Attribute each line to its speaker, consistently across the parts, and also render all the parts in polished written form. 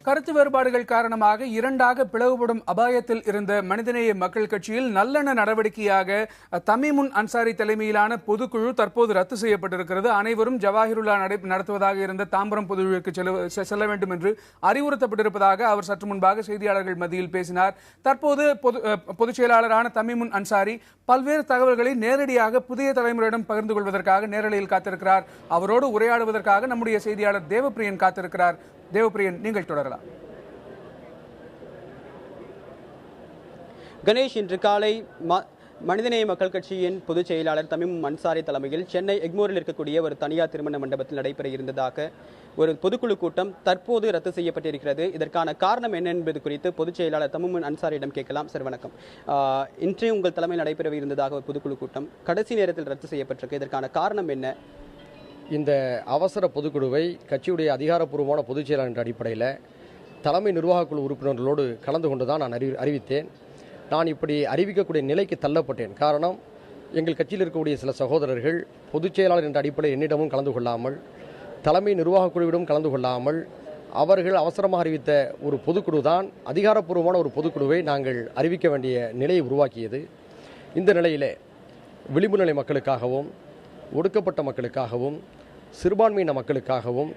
Speaker 1: கருத்து வேறுபாடுகள் காரணமாக இரண்டாக பிளவுபடும் அபாயத்தில் இருந்த மனிதநேய மக்கள் கட்சியில் நல்லெண்ண நடவடிக்கையாக தமீமுன் அன்சாரி தலைமையிலான பொதுக்குழு தற்போது ரத்து செய்யப்பட்டிருக்கிறது. அனைவரும் ஜவாஹிருல்லா நடத்துவதாக இருந்த தாம்பரம் பொதுக்குழுவுக்கு செல்ல வேண்டும் என்று அறிவுறுத்தப்பட்டிருப்பதாக அவர் சற்று முன்பாக செய்தியாளர்கள் மத்தியில் பேசினார். தற்போது பொதுச் செயலாளரான தமீமுன் அன்சாரி பல்வேறு தகவல்களை நேரடியாக புதிய தலைமுறையிடம் பகிர்ந்து கொள்வதற்காக நேரலையில் காத்திருக்கிறார். அவரோடு உரையாடுவதற்காக நம்முடைய செய்தியாளர் தேவப்பிரியன் காத்திருக்கிறார். தேவப்பிரியன், நீங்கள் தொடரலாம்.
Speaker 2: கணேஷ், இன்று காலை மனிதநேய மக்கள் கட்சியின் பொதுச் செயலாளர் தமீமுன் அன்சாரி தலைமையில் சென்னை எக்மோரில் இருக்கக்கூடிய ஒரு தனியார் திருமண மண்டபத்தில் நடைபெற இருந்ததாக ஒரு பொதுக்குழு கூட்டம் தற்போது ரத்து செய்யப்பட்டிருக்கிறது. இதற்கான காரணம் என்ன என்பது குறித்து பொதுச் செயலாளர் தமீமுன் அன்சாரியிடம் கேட்கலாம். சார் வணக்கம். இன்று உங்கள் தலைமையில் நடைபெற இருந்ததாக ஒரு பொதுக்குழு கூட்டம் கடைசி நேரத்தில் ரத்து செய்யப்பட்டிருக்கு. இதற்கான காரணம் என்ன?
Speaker 3: இந்த அவசர பொதுக்குழுவை கட்சியுடைய அதிகாரப்பூர்வமான பொதுச் செயலாளர் என்ற அடிப்படையில் தலைமை நிர்வாகக்குழு உறுப்பினர்களோடு கலந்து கொண்டு தான் நான் அறிவித்தேன். நான் இப்படி அறிவிக்கக்கூடிய நிலைக்கு தள்ளப்பட்டேன். காரணம், எங்கள் கட்சியில் இருக்கக்கூடிய சில சகோதரர்கள் பொதுச் செயலாளர் என்ற அடிப்படையில் என்னிடமும் கலந்து கொள்ளாமல், தலைமை நிர்வாகக்குழுவிடம் கலந்து கொள்ளாமல், அவர்கள் அவசரமாக அறிவித்த ஒரு பொதுக்குழு தான் அதிகாரப்பூர்வமான ஒரு பொதுக்குழுவை நாங்கள் அறிவிக்க வேண்டிய நிலையை உருவாக்கியது. இந்த நிலையிலே விளிம்பு நிலை மக்களுக்காகவும், ஒடுக்கப்பட்ட மக்களுக்காகவும், சிறுபான்மையின மக்களுக்காகவும்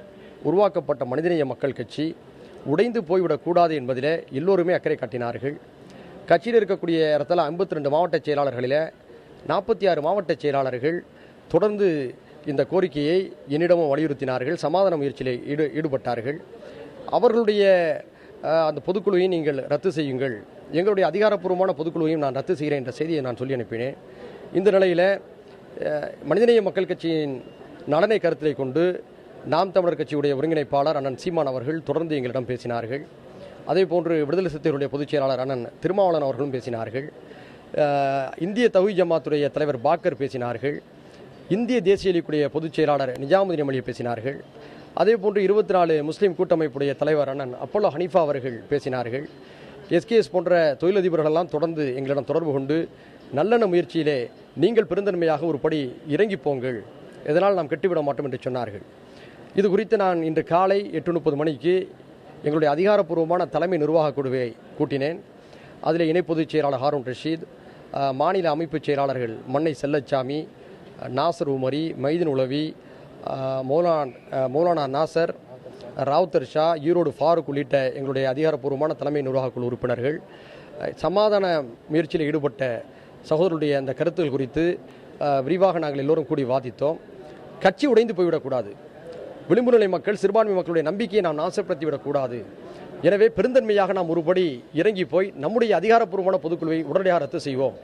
Speaker 3: உருவாக்கப்பட்ட மனிதநேய மக்கள் கட்சி உடைந்து போய்விடக்கூடாது என்பதில் எல்லோருமே அக்கறை காட்டினார்கள். கட்சியில் இருக்கக்கூடிய இடத்துல 52 மாவட்ட செயலாளர்களில் 46 மாவட்ட செயலாளர்கள் தொடர்ந்து இந்த கோரிக்கையை என்னிடமும் வலியுறுத்தினார்கள். சமாதான முயற்சியில் ஈடுபட்டார்கள். அவர்களுடைய அந்த பொதுக்குழுவையும் நீங்கள் ரத்து செய்யுங்கள், எங்களுடைய அதிகாரப்பூர்வமான பொதுக்குழுவையும் நான் ரத்து செய்கிறேன் என்ற செய்தியை நான் சொல்லி அனுப்பினேன். இந்த நிலையில் மனிதநேய மக்கள் கட்சியின் நலனை கருத்திலே கொண்டு நாம் தமிழர் கட்சியுடைய ஒருங்கிணைப்பாளர் அண்ணன் சீமான் அவர்கள் தொடர்ந்து எங்களிடம் பேசினார்கள். அதே போன்று விடுதலை சிறுத்தைகளுடைய பொதுச் செயலாளர் அண்ணன் திருமாவளவன் அவர்களும் பேசினார்கள். இந்திய தௌஹீத் ஜமாத்துடைய தலைவர் பாக்கர் பேசினார்கள். இந்திய தேசிய லீக்குடைய பொதுச் செயலாளர் நிஜாமுதீன் அமலி பேசினார்கள். அதே போன்று 24 முஸ்லீம் கூட்டமைப்புடைய தலைவர் அண்ணன் அப்போலோ ஹனீஃபா அவர்கள் பேசினார்கள். எஸ்கேஎஸ் போன்ற தொழிலதிபர்களெல்லாம் தொடர்ந்து எங்களிடம் தொடர்பு கொண்டு நல்லெண்ண முயற்சியிலே நீங்கள் பெருந்தன்மையாக ஒரு படி இறங்கி போங்கள், இதனால் நாம் கெட்டுவிட மாட்டோம் என்று சொன்னார்கள். இது குறித்து நான் இன்று காலை 8:30 மணிக்கு எங்களுடைய அதிகாரப்பூர்வமான தலைமை நிர்வாக குழுவை கூட்டினேன். அதில் இணை பொதுச் செயலாளர் ஹாரூன் ரஷீத், மாநில அமைப்பு செயலாளர்கள் மன்னை செல்லச்சாமி, நாசர் உமரி, மைதீன் உலவி, மௌலானா நாசர், ராவுத்தர் ஷா, ஈரோடு ஃபாரூக் உள்ளிட்ட எங்களுடைய அதிகாரப்பூர்வமான தலைமை நிர்வாக குழு உறுப்பினர்கள் சமாதான முயற்சியில் ஈடுபட்ட சகோதரருடைய அந்த கருத்துக்கள் குறித்து விரிவாக நாங்கள் எல்லோரும் கூடி வாதித்தோம். கட்சி உடைந்து போய்விடக்கூடாது, விளிம்பு நிலை மக்கள், சிறுபான்மை மக்களுடைய நம்பிக்கையை நாம் நாசப்படுத்திவிடக்கூடாது. எனவே பெருந்தன்மையாக நாம் ஒருபடி இறங்கி போய் நம்முடைய அதிகாரப்பூர்வமான பொதுக்குழுவை உடனடியாக ரத்து செய்வோம்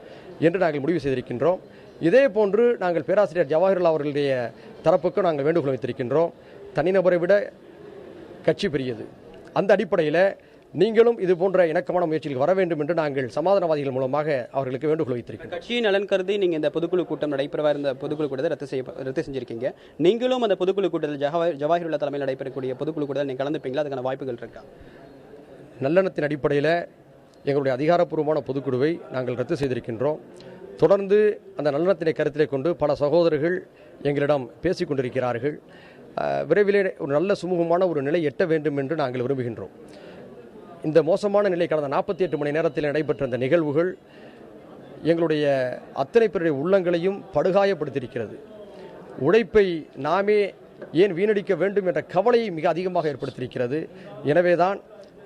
Speaker 3: என்று நாங்கள் முடிவு செய்திருக்கின்றோம். இதே போன்று நாங்கள் பேராசிரியர் ஜவாஹிருல்லா அவர்களுடைய தரப்புக்கும் நாங்கள் வேண்டுகோள் வைத்திருக்கின்றோம். தனிநபரை விட கட்சி பெரியது. அந்த அடிப்படையில் நீங்களும் இது போன்ற இணக்கமான முயற்சிகள் வர வேண்டும் என்று நாங்கள் சமாதானவாதிகள் மூலமாக அவர்களுக்கு வேண்டுகோள் வைத்திருக்கிறோம்.
Speaker 2: கட்சியின் நலன் கருதி நீங்கள் இந்த பொதுக்குழு கூட்டம் நடைபெறவா இருந்த பொதுக்குழு கூட்டத்தை ரத்து செஞ்சிருக்கீங்க. நீங்களும் அந்த பொதுக்குழு கூட்டத்தில் ஜவாஹிருல்லா தலைமையில் நடைபெறக்கூடிய பொதுக்குழு கூட்டத்தில் நீங்கள் கலந்துப்பீங்களா? அதுக்கான வாய்ப்புகள் இருக்கா?
Speaker 3: நல்லெண்ணத்தின் அடிப்படையில் எங்களுடைய அதிகாரப்பூர்வமான பொதுக்குழுவை நாங்கள் ரத்து செய்திருக்கின்றோம். தொடர்ந்து அந்த நல்லெண்ணத்தினை கருத்திலே கொண்டு பல சகோதரர்கள் எங்களிடம் பேசிக் கொண்டிருக்கிறார்கள். விரைவிலே ஒரு நல்ல சுமூகமான ஒரு நிலை எட்ட வேண்டும் என்று நாங்கள் விரும்புகின்றோம். இந்த மோசமான நிலை கடந்த 48 மணி நேரத்தில் நடைபெற்ற இந்த நிகழ்வுகள் எங்களுடைய அத்தனை பேருடைய உள்ளங்களையும் படுகாயப்படுத்தியிருக்கிறது. உழைப்பை நாமே ஏன் வீணடிக்க வேண்டும் என்ற கவலையை மிக அதிகமாக ஏற்படுத்தியிருக்கிறது. எனவேதான்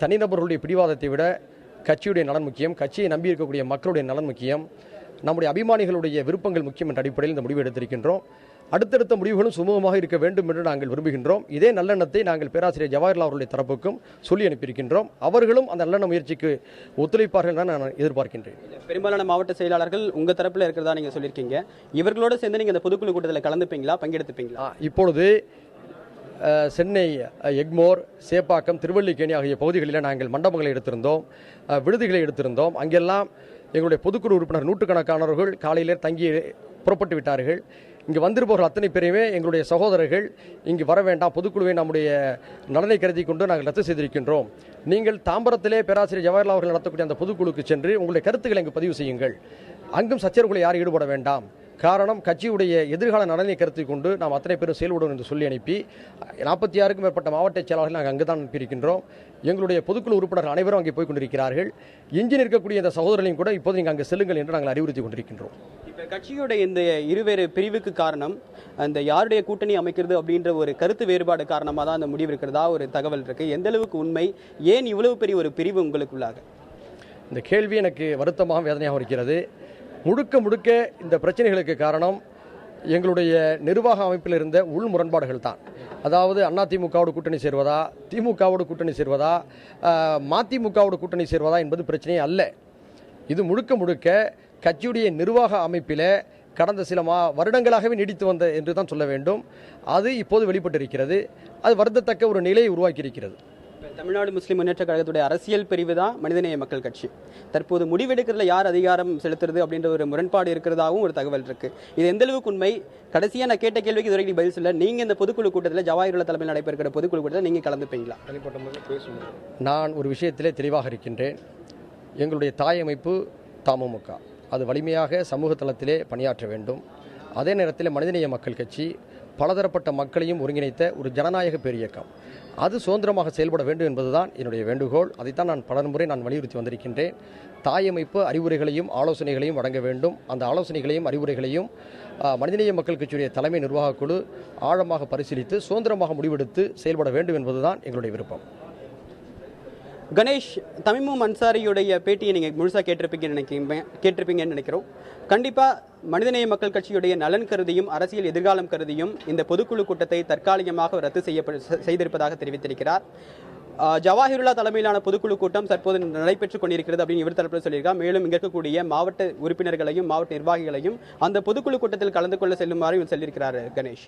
Speaker 3: தனிநபர்களுடைய பிடிவாதத்தை விட கட்சியுடைய நலன் முக்கியம், கட்சியை நம்பியிருக்கக்கூடிய மக்களுடைய நலன் முக்கியம், நம்முடைய அபிமானிகளுடைய விருப்பங்கள் முக்கியம் என்ற அடிப்படையில் இந்த முடிவு எடுத்திருக்கின்றோம். அடுத்தடுத்த முடிவுகளும் சுமூகமாக இருக்க வேண்டும் என்று நாங்கள் விரும்புகின்றோம். இதே நல்லெண்ணத்தை நாங்கள் பேராசிரியர் ஜவாஹிர்லால் அவர்களுடைய தரப்புக்கும் சொல்லி அனுப்பியிருக்கின்றோம். அவர்களும் அந்த நல்லெண்ண முயற்சிக்கு ஒத்துழைப்பார்கள் தான் நான் எதிர்பார்க்கின்றேன்.
Speaker 2: பெரும்பாலான மாவட்ட செயலாளர்கள் உங்கள் தரப்பில் இருக்கிறதா நீங்கள் சொல்லியிருக்கீங்க. இவர்களோடு சேர்ந்து நீங்கள் இந்த பொதுக்குழு கூட்டத்தில் கலந்துப்பீங்களா, பங்கெடுத்துப்பீங்களா?
Speaker 3: இப்பொழுது சென்னை எக்மோர், சேப்பாக்கம், திருவல்லிக்கேணி ஆகிய பகுதிகளில் நாங்கள் மண்டபங்களை எடுத்திருந்தோம், விடுதிகளை எடுத்திருந்தோம். அங்கெல்லாம் எங்களுடைய பொதுக்குழு உறுப்பினர் நூற்றுக்கணக்கானவர்கள் காலையிலே தங்கி புறப்பட்டு விட்டார்கள். இங்கு வந்திருப்பவர்கள் அத்தனை பேரையுமே எங்களுடைய சகோதரர்கள் இங்கு வர வேண்டாம், பொதுக்குழுவை நம்முடைய நலனை கருதி கொண்டு நாங்கள் ரத்து செய்திருக்கின்றோம். நீங்கள் தாம்பரத்திலே பேராசிரியர் ஜவஹர்லால் அவர்கள் நடத்தக்கூடிய அந்த பொதுக்குழுக்கு சென்று உங்களுடைய கருத்துக்களை இங்கு பதிவு செய்யுங்கள். அங்கும் சச்சரவுகளை யாரும் ஈடுபட வேண்டாம். காரணம், கட்சியுடைய எதிர்கால நலனை கருத்தில் கொண்டு நாம் அத்தனை பேரும் செயல்படும் என்று சொல்லி அனுப்பி 46க்கும் மேற்பட்ட மாவட்ட செயலாளர்கள் நாங்கள் அங்கு தான் அனுப்பியிருக்கின்றோம். எங்களுடைய பொதுக்குழு உறுப்பினர்கள் அனைவரும் அங்கே போய் கொண்டிருக்கிறார்கள். எஞ்சின் இருக்கக்கூடிய இந்த சகோதரர்களையும் கூட இப்போது நீங்கள் அங்கே செல்லுங்கள் என்று நாங்கள் அறிவுறுத்தி கொண்டிருக்கின்றோம்.
Speaker 2: இப்போ கட்சியோட இந்த இருவேறு பிரிவுக்கு காரணம் அந்த யாருடைய கூட்டணி அமைக்கிறது அப்படின்ற ஒரு கருத்து வேறுபாடு காரணமாக தான் அந்த முடிவு இருக்கிறதா ஒரு தகவல் இருக்கு. எந்த அளவுக்கு உண்மை? ஏன் இவ்வளவு பெரிய ஒரு பிரிவு உங்களுக்குள்ளாக?
Speaker 3: இந்த கேள்வி எனக்கு வருத்தமாக வேதனையாக இருக்கிறது. முழுக்க இந்த பிரச்சனைகளுக்கு காரணம் எங்களுடைய நிர்வாக அமைப்பில் இருந்த உள் முரண்பாடுகள் தான். அதாவது அதிமுகவோடு கூட்டணி சேர்வதா, திமுகவோடு கூட்டணி சேர்வதா, மதிமுகவோடு கூட்டணி சேர்வதா என்பது பிரச்சனையே அல்ல. இது முழுக்க கட்சியுடைய நிர்வாக அமைப்பில் கடந்த சில வருடங்களாகவே நீடித்து வந்த என்று தான் சொல்ல வேண்டும். அது இப்போது வெளிப்பட்டிருக்கிறது. அது வருந்தத்தக்க ஒரு நிலையை உருவாக்கியிருக்கிறது.
Speaker 2: தமிழ்நாடு முஸ்லிம் முன்னேற்ற கழகத்துடைய அரசியல் பிரிவு தான் மனிதநேய மக்கள் கட்சி. தற்போது முடிவெடுக்கிறதுல யார் அதிகாரம் செலுத்துறது அப்படின்ற ஒரு முரண்பாடு இருக்கிறதாகவும் ஒரு தகவல் இருக்கு. இது எந்த அளவுக்கு உண்மை? கடைசியாக நான் கேட்ட கேள்விக்கு இதுவரைக்கும் பதில் சொல்ல. நீங்க இந்த பொதுக்குழு கூட்டத்தில் ஜவாஹிருல்லா தலைமையில் நடைபெறுகிற பொதுக்குழு கூட்டத்தில் நீங்க கலந்துப்பீங்களா?
Speaker 3: நான் ஒரு விஷயத்திலே தெளிவாக இருக்கின்றேன். எங்களுடைய தாய் அமைப்பு தமுமுக அது வலிமையாக சமூக தளத்திலே பணியாற்ற வேண்டும். அதே நேரத்தில் மனிதநேய மக்கள் கட்சி பலதரப்பட்ட மக்களையும் ஒருங்கிணைத்த ஒரு ஜனநாயக பேரியக்கம். அது சுதந்திரமாக செயல்பட வேண்டும் என்பதுதான் என்னுடைய வேண்டுகோள். அதைத்தான் நான் பல முறை வலியுறுத்தி வந்திருக்கின்றேன். தாய் அமைப்பு அறிவுரைகளையும் ஆலோசனைகளையும் வழங்க வேண்டும். அந்த ஆலோசனைகளையும் அறிவுரைகளையும் மனிதநேய மக்கள் கட்சியுடைய தலைமை நிர்வாகக் குழு ஆழமாக பரிசீலித்து சுதந்திரமாக முடிவெடுத்து செயல்பட வேண்டும் என்பதுதான் எங்களுடைய விருப்பம்.
Speaker 2: கணேஷ், தமீமும் அன்சாரியுடைய பேட்டியை நீங்கள் முழுசாக கேட்டிருப்பீங்கன்னு நினைக்கிறோம். கண்டிப்பாக மனிதநேய மக்கள் கட்சியுடைய நலன் கருதியும் அரசியல் எதிர்காலம் கருதியும் இந்த பொதுக்குழு கூட்டத்தை தற்காலிகமாக ரத்து செய்திருப்பதாக தெரிவித்திருக்கிறார். ஜவாஹிருல்லா தலைமையிலான பொதுக்குழு கூட்டம் தற்போது நடைபெற்றுக் கொண்டிருக்கிறது அப்படின்னு இவர் தரப்பில் சொல்லியிருக்கார். மேலும் இங்க இருக்கக்கூடிய மாவட்ட உறுப்பினர்களையும் மாவட்ட நிர்வாகிகளையும் அந்த பொதுக்குழு கூட்டத்தில் கலந்து கொள்ள செல்லுமாறு சொல்லியிருக்கிறார் கணேஷ்.